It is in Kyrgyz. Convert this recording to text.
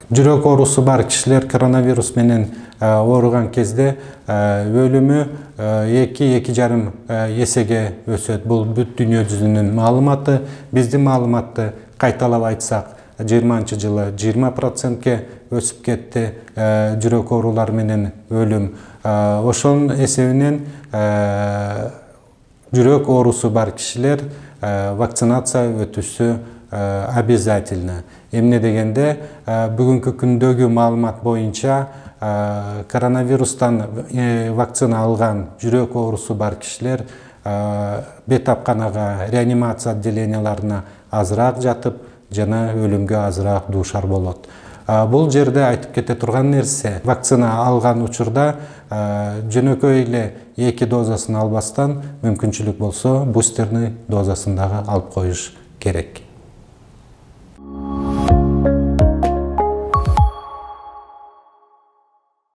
Жүрөк оорусу бар кишилер коронавирус менен ооруган кезде өлүмү 2-2,5 эсеге өсөт. Бул бүт дүйнө жүзүнүн маалыматы. Биздин маалыматты кайталап айтсак, 20-жылы 20%ке өсүп кетти жүрөк оорулары менен өлүм. Ошонун эсебинен жүрөк оорусу бар кишилер вакцинация өтүшү обязательно. Эмне дегенде, бүгүнкү күндөгү маалымат боюнча коронавирустан вакцина алган жүрөк оорусу бар кишилер бетапканага, реанимация отделенияларына азыраак жатып, жана өлүмгө азыраак дуушар болот. Бул жерде айтып кете турган нерсе, вакцина алган учурда жөнөкөй эле 2 дозасын албастан мүмкүнчүлүк болсо бустерный дозасын дагы алып коюш керек.